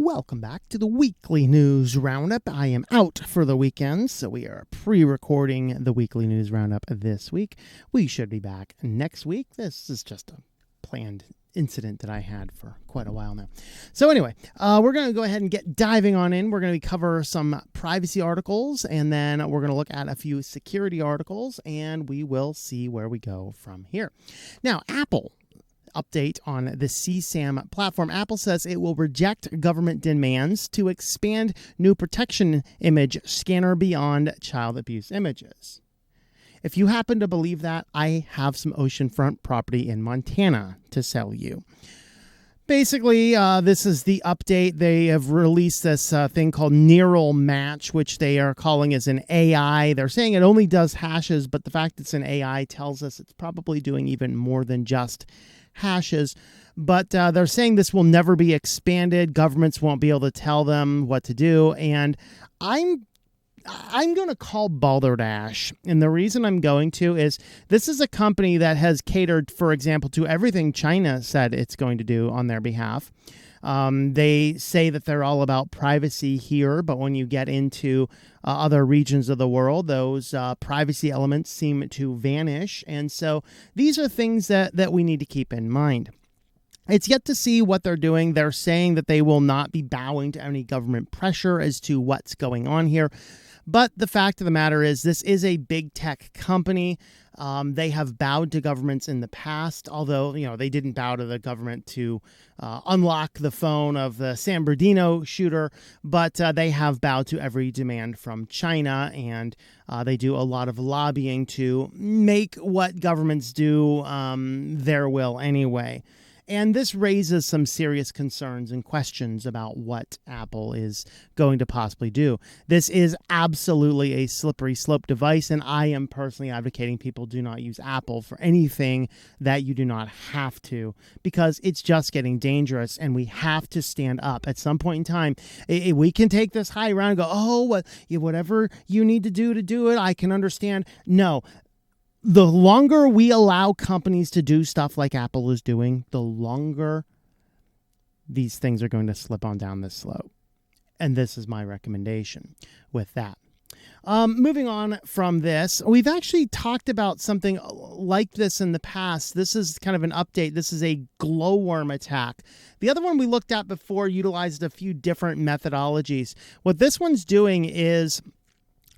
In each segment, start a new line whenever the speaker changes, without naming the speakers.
Welcome back to the weekly news roundup. I am out for the weekend, so we are pre-recording the weekly news roundup this week. We should be back next week. This is just a planned incident that I had for quite a while now. So anyway, we're going to go ahead and get diving on in. We're going to cover some privacy articles, and then we're going to look at a few security articles, and we will see where we go from here. Now, Apple update on the CSAM platform. Apple says it will reject government demands to expand new protection image scanner beyond child abuse images. If you happen to believe that, I have some oceanfront property in Montana to sell you. Basically, this is the update. They have released this thing called Neural Match, which they are calling as an AI. They're saying it only does hashes, but the fact it's an AI tells us it's probably doing even more than just hashes. But they're saying this will never be expanded. Governments won't be able to tell them what to do. And I'm going to call Balderdash. And the reason I'm going to is this is a company that has catered, for example, to everything China said it's going to do on their behalf. They say that they're all about privacy here, but when you get into other regions of the world, those privacy elements seem to vanish. And so these are things that we need to keep in mind. It's yet to see what they're doing. They're saying that they will not be bowing to any government pressure as to what's going on here. But the fact of the matter is this is a big tech company. They have bowed to governments in the past, although, they didn't bow to the government to unlock the phone of the San Bernardino shooter, but they have bowed to every demand from China, and they do a lot of lobbying to make what governments do their will anyway. And this raises some serious concerns and questions about what Apple is going to possibly do. This is absolutely a slippery slope device, and I am personally advocating people do not use Apple for anything that you do not have to, because it's just getting dangerous, and we have to stand up. At some point in time, we can take this high ground and go, whatever you need to do it, I can understand. No. The longer we allow companies to do stuff like Apple is doing, the longer these things are going to slip on down this slope. And this is my recommendation with that. Moving on from this, we've actually talked about something like this in the past. This is kind of an update. This is a glowworm attack. The other one we looked at before utilized a few different methodologies. What this one's doing is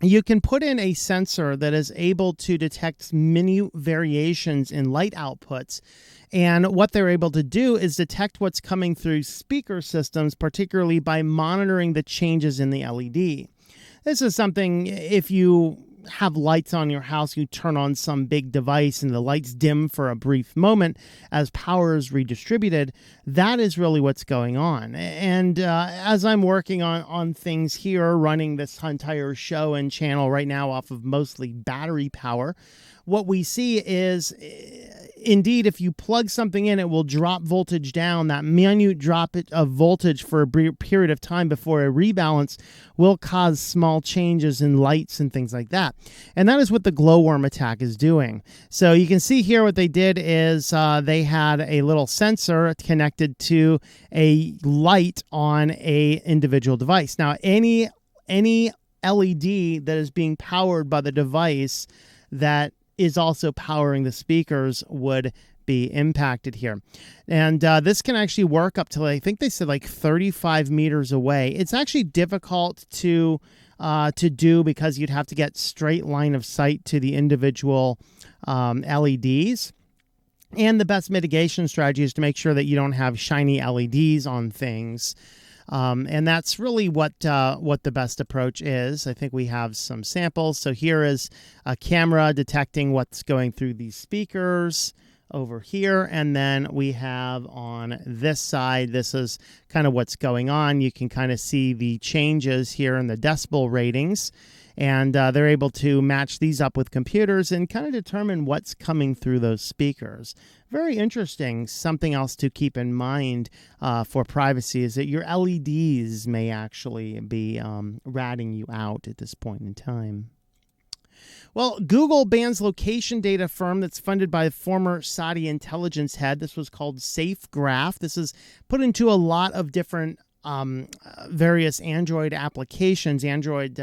you can put in a sensor that is able to detect minute variations in light outputs. And what they're able to do is detect what's coming through speaker systems, particularly by monitoring the changes in the LED. This is something, if you have lights on your house, you turn on some big device and the lights dim for a brief moment as power is redistributed. That is really what's going on. And as I'm working on things here, running this entire show and channel right now off of mostly battery power, what we see is, indeed, if you plug something in, it will drop voltage down. That minute drop of voltage for a period of time before a rebalance will cause small changes in lights and things like that. And that is what the glowworm attack is doing. So you can see here what they did is they had a little sensor connected to a light on a individual device. Now, any LED that is being powered by the device that is also powering the speakers would be impacted here. And this can actually work up to, I think they said, like 35 meters away. It's actually difficult to do because you'd have to get straight line of sight to the individual LEDs. And the best mitigation strategy is to make sure that you don't have shiny LEDs on things. And that's really what the best approach is. I think we have some samples. So here is a camera detecting what's going through these speakers over here. And then we have on this side, this is kind of what's going on. You can kind of see the changes here in the decibel ratings. And they're able to match these up with computers and kind of determine what's coming through those speakers. Very interesting. Something else to keep in mind for privacy is that your LEDs may actually be ratting you out at this point in time. Well, Google bans location data firm that's funded by a former Saudi intelligence head. This was called SafeGraph. This is put into a lot of different various Android applications, Android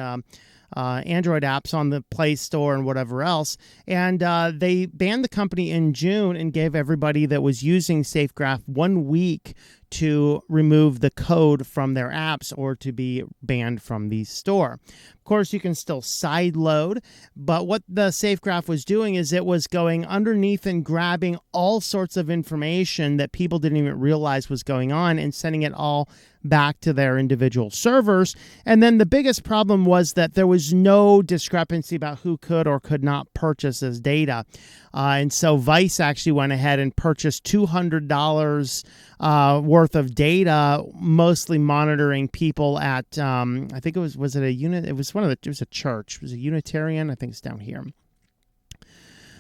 apps on the Play Store and whatever else. And they banned the company in June and gave everybody that was using SafeGraph 1 week to remove the code from their apps or to be banned from the store. Of course, you can still sideload, but what the SafeGraph was doing is it was going underneath and grabbing all sorts of information that people didn't even realize was going on and sending it all back to their individual servers. And then the biggest problem was that there was no discrepancy about who could or could not purchase this data. And so Vice actually went ahead and purchased $200 worth of data, mostly monitoring people at, I think it was it a unit? It was a church. It was a Unitarian. I think it's down here.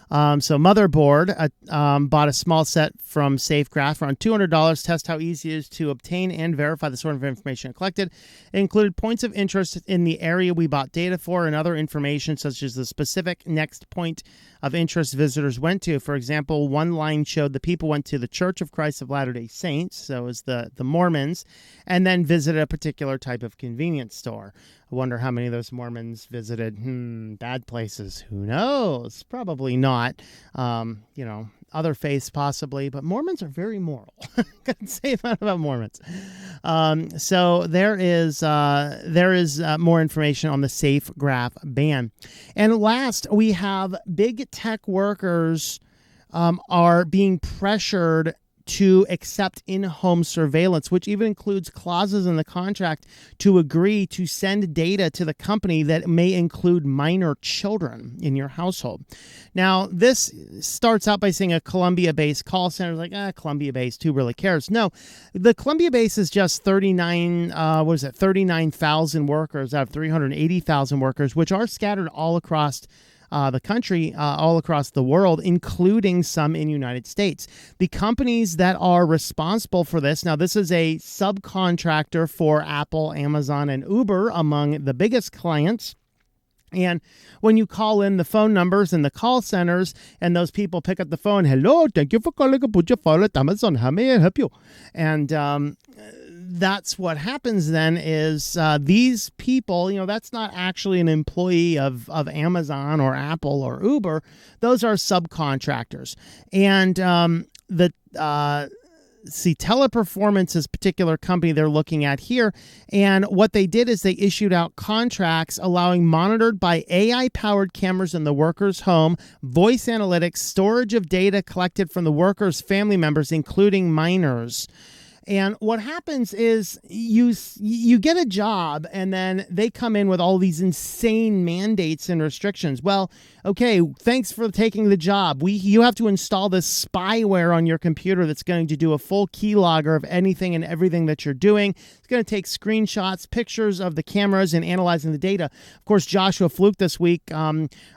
So Motherboard bought a small set from SafeGraph for around $200 to test how easy it is to obtain and verify the sort of information collected. It included points of interest in the area we bought data for and other information such as the specific next point of interest visitors went to. For example, one line showed the people went to the Church of Christ of Latter-day Saints, so it was the Mormons, and then visited a particular type of convenience store. I wonder how many of those Mormons visited bad places. Who knows? Probably not. Other faiths possibly, but Mormons are very moral. Couldn't say that about Mormons. So there is more information on the SafeGraph ban. And last, we have big tech workers are being pressured to accept in-home surveillance, which even includes clauses in the contract to agree to send data to the company that may include minor children in your household. Now, this starts out by saying a Columbia-based call center is like, Columbia-based, who really cares? No, the Columbia base is just 39,000 workers out of 380,000 workers, which are scattered all across the country, all across the world, including some in the United States. The companies that are responsible for this, now this is a subcontractor for Apple, Amazon, and Uber among the biggest clients. And when you call in the phone numbers in the call centers and those people pick up the phone, hello, thank you for calling Amazon, how may I help you? And that's what happens then is these people, that's not actually an employee of Amazon or Apple or Uber. Those are subcontractors. And Teleperformance's particular company they're looking at here. And what they did is they issued out contracts allowing monitored by AI-powered cameras in the worker's home, voice analytics, storage of data collected from the worker's family members, including minors. And what happens is you get a job and then they come in with all these insane mandates and restrictions. Well, okay, thanks for taking the job. You have to install this spyware on your computer that's going to do a full keylogger of anything and everything that you're doing. It's going to take screenshots, pictures of the cameras and analyzing the data. Of course, Joshua Fluke this week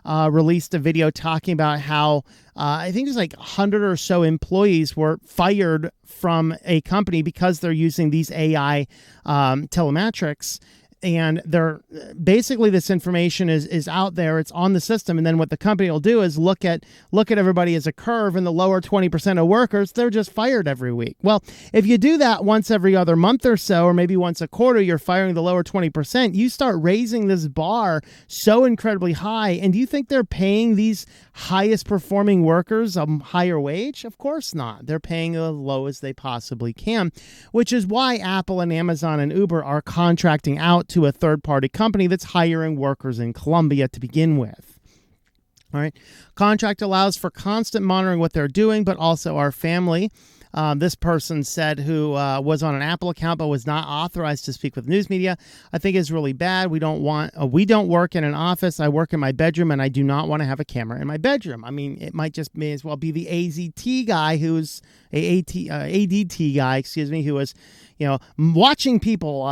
released a video talking about how I think there's like 100 or so employees were fired from a company because they're using these AI telemetrics. And they're basically this information is out there. It's on the system. And then what the company will do is look at everybody as a curve, and the lower 20% of workers, they're just fired every week. Well, if you do that once every other month or so, or maybe once a quarter, you're firing the lower 20%. You start raising this bar so incredibly high. And do you think they're paying these highest performing workers a higher wage? Of course not. They're paying as low as they possibly can, which is why Apple and Amazon and Uber are contracting out to a third-party company that's hiring workers in Colombia to begin with. All right. Contract allows for constant monitoring what they're doing, but also our family. This person said who was on an Apple account but was not authorized to speak with news media. I think it's really bad. We don't work in an office. I work in my bedroom, and I do not want to have a camera in my bedroom. I mean, it may as well be the AZT guy who's ADT guy, who was watching people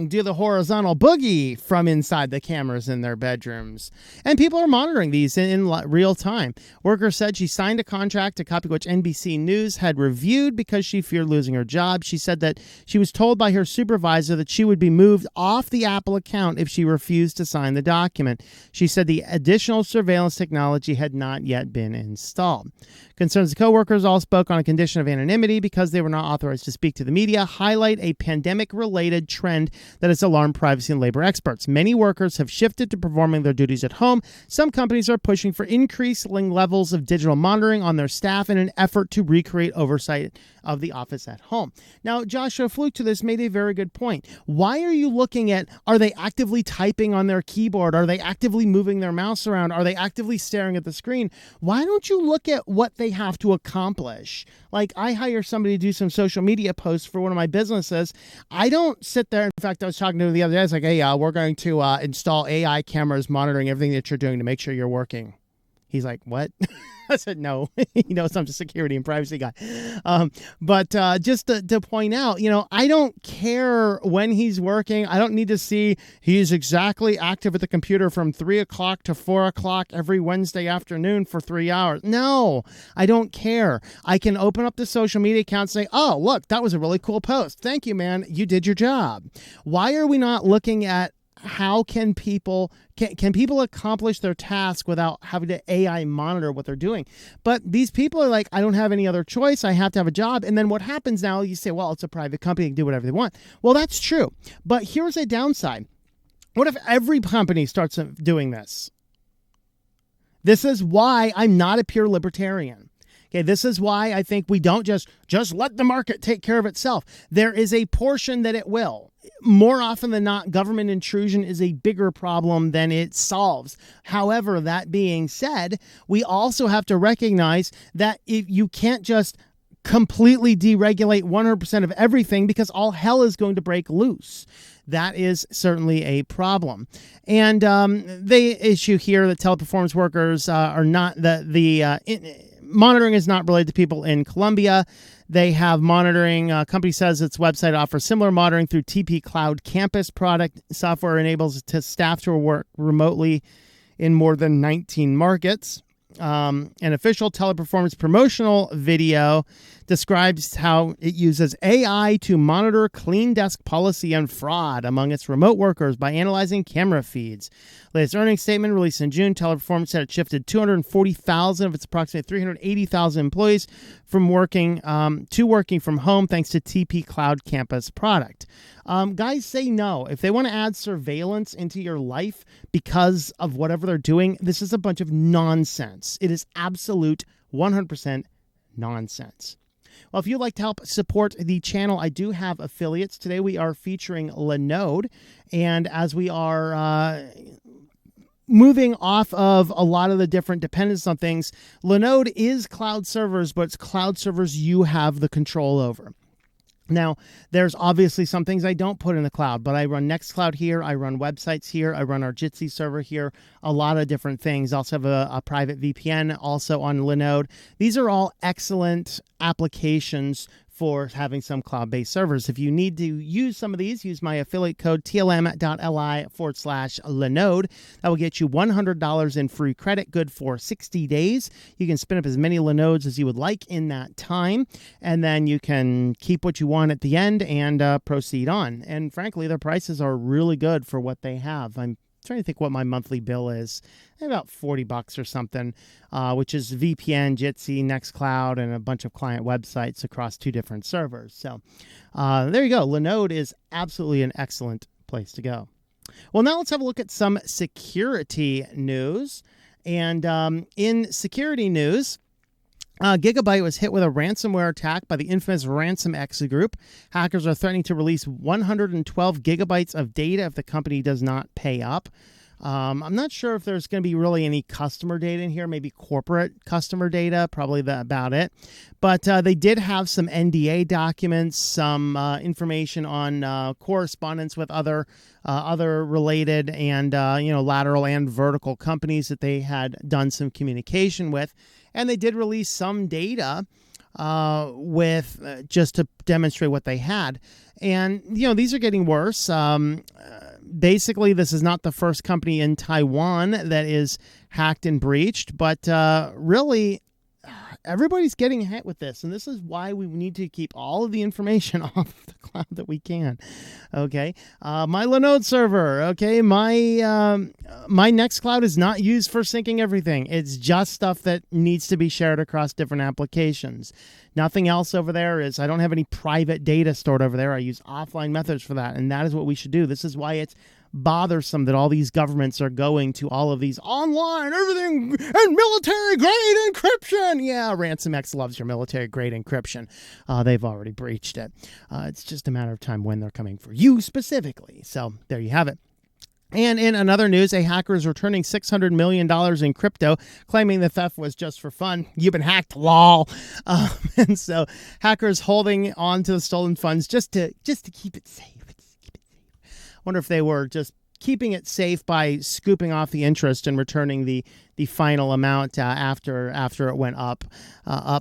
do the horizontal boogie from inside the cameras in their bedrooms. And people are monitoring these in real time. Worker said she signed a contract, a copy of which NBC News had reviewed because she feared losing her job. She said that she was told by her supervisor that she would be moved off the Apple account if she refused to sign the document. She said the additional surveillance technology had not yet been installed. Concerns the co-workers all spoke on a condition condition of anonymity because they were not authorized to speak to the media, highlight a pandemic-related trend that has alarmed privacy and labor experts. Many workers have shifted to performing their duties at home. Some companies are pushing for increasing levels of digital monitoring on their staff in an effort to recreate oversight of the office at home. Now, Joshua Fluke to this made a very good point. Why are you looking at, are they actively typing on their keyboard? Are they actively moving their mouse around? Are they actively staring at the screen? Why don't you look at what they have to accomplish? Like, I hire somebody to do some social media posts for one of my businesses. I don't sit there. In fact, I was talking to him the other day. I was like, hey, we're going to install AI cameras monitoring everything that you're doing to make sure you're working. He's like, what? I said, no. He knows I'm a security and privacy guy. But just to point out, I don't care when he's working. I don't need to see he's exactly active at the computer from 3 o'clock to 4 o'clock every Wednesday afternoon for 3 hours. No, I don't care. I can open up the social media account and say, oh, look, that was a really cool post. Thank you, man. You did your job. Why are we not looking at how can people accomplish their task without having to AI monitor what they're doing? But these people are like, I don't have any other choice. I have to have a job. And then what happens now, you say, well, it's a private company. They can do whatever they want. Well, that's true. But here's a downside. What if every company starts doing this? This is why I'm not a pure libertarian. Okay, this is why I think we don't just let the market take care of itself. There is a portion that it will. More often than not, government intrusion is a bigger problem than it solves. However, that being said, we also have to recognize that if you can't just completely deregulate 100% of everything because all hell is going to break loose. That is certainly a problem. And they issue here that teleperformance workers are not, monitoring is not related to people in Colombia. They have monitoring. Company says its website offers similar monitoring through TP Cloud Campus product. Software enables staff to work remotely in more than 19 markets. An official teleperformance promotional video describes how it uses AI to monitor clean desk policy and fraud among its remote workers by analyzing camera feeds. Latest earnings statement released in June, Teleperformance said it shifted 240,000 of its approximately 380,000 employees from working from home thanks to TP Cloud Campus product. Guys say no. If they want to add surveillance into your life because of whatever they're doing, this is a bunch of nonsense. It is absolute 100% nonsense. Well, if you'd like to help support the channel, I do have affiliates. Today we are featuring Linode, and as we are moving off of a lot of the different dependence on things, Linode is cloud servers, but it's cloud servers you have the control over. Now, there's obviously some things I don't put in the cloud, but I run Nextcloud here, I run websites here, I run our Jitsi server here, a lot of different things. I also have a private VPN also on Linode. These are all excellent applications for having some cloud-based servers. If you need to use some of these, use my affiliate code tlm.li/Linode. That will get you $100 in free credit, good for 60 days. You can spin up as many Linodes as you would like in that time, and then you can keep what you want at the end and proceed on. And frankly, their prices are really good for what they have. I'm trying to think what my monthly bill is. About $40 or something, which is VPN, Jitsi, Nextcloud, and a bunch of client websites across 2 different servers. So there you go. Linode is absolutely an excellent place to go. Well, now let's have a look at some security news. And in security news, Gigabyte was hit with a ransomware attack by the infamous RansomX group. Hackers are threatening to release 112 gigabytes of data if the company does not pay up. I'm not sure if there's going to be really any customer data in here, maybe corporate customer data, probably about it. But they did have some NDA documents, some information on correspondence with other related and lateral and vertical companies that they had done some communication with. And they did release some data with just to demonstrate what they had. And, these are getting worse. Basically, this is not the first company in Taiwan that is hacked and breached, but really everybody's getting hit with this, and this is why we need to keep all of the information off of the cloud that we can. Okay, my Linode server. Okay, my Nextcloud is not used for syncing everything. It's just stuff that needs to be shared across different applications. Nothing else over there is. I don't have any private data stored over there. I use offline methods for that, and that is what we should do. This is why it's bothersome that all these governments are going to all of these online everything and military grade encryption. Yeah, RansomX loves your military grade encryption. They've already breached it. It's just a matter of time when they're coming for you specifically. So there you have it. And in another news, a hacker is returning $600 million in crypto, claiming the theft was just for fun. You've been hacked, lol. And so hackers holding on to the stolen funds just to keep it safe. Wonder if they were just keeping it safe by scooping off the interest and returning the final amount after it went up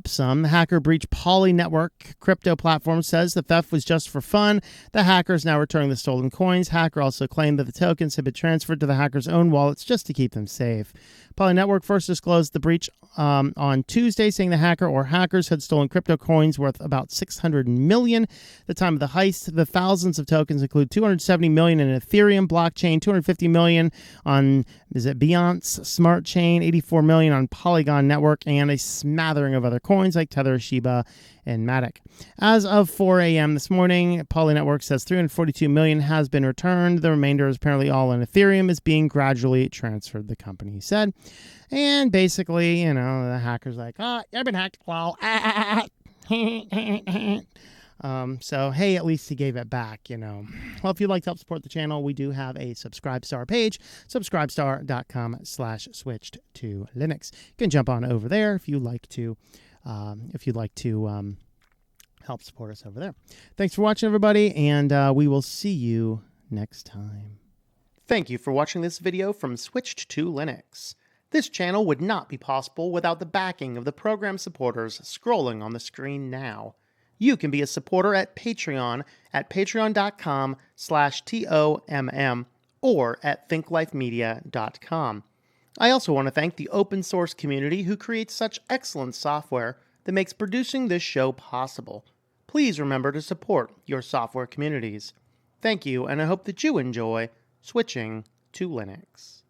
some. The hacker breached Poly Network crypto platform, says the theft was just for fun. The hacker is now returning the stolen coins. Hacker also claimed that the tokens had been transferred to the hacker's own wallets just to keep them safe. Poly Network first disclosed the breach on Tuesday, saying the hacker or hackers had stolen crypto coins worth about $600 million. At the time of the heist, the thousands of tokens include $270 million in Ethereum blockchain, $250 million on Binance Smart Chain, $84 million on Polygon Network, and a smattering of other coins like Tether, Shiba, and Matic. As of 4 a.m. this morning, Poly Network says $342 million has been returned. The remainder is apparently all in Ethereum, is being gradually transferred, the company said. And basically, the hacker's like, I've been hacked. Well, so, hey, at least he gave it back, Well, if you'd like to help support the channel, we do have a Subscribestar page, subscribestar.com/switchedtolinux. You can jump on over there if you'd like to help support us over there. Thanks for watching, everybody, and we will see you next time. Thank you for watching this video from Switched to Linux. This channel would not be possible without the backing of the program supporters scrolling on the screen now. You can be a supporter at Patreon at patreon.com/TOMM or at thinklifemedia.com. I also want to thank the open source community who creates such excellent software that makes producing this show possible. Please remember to support your software communities. Thank you, and I hope that you enjoy switching to Linux.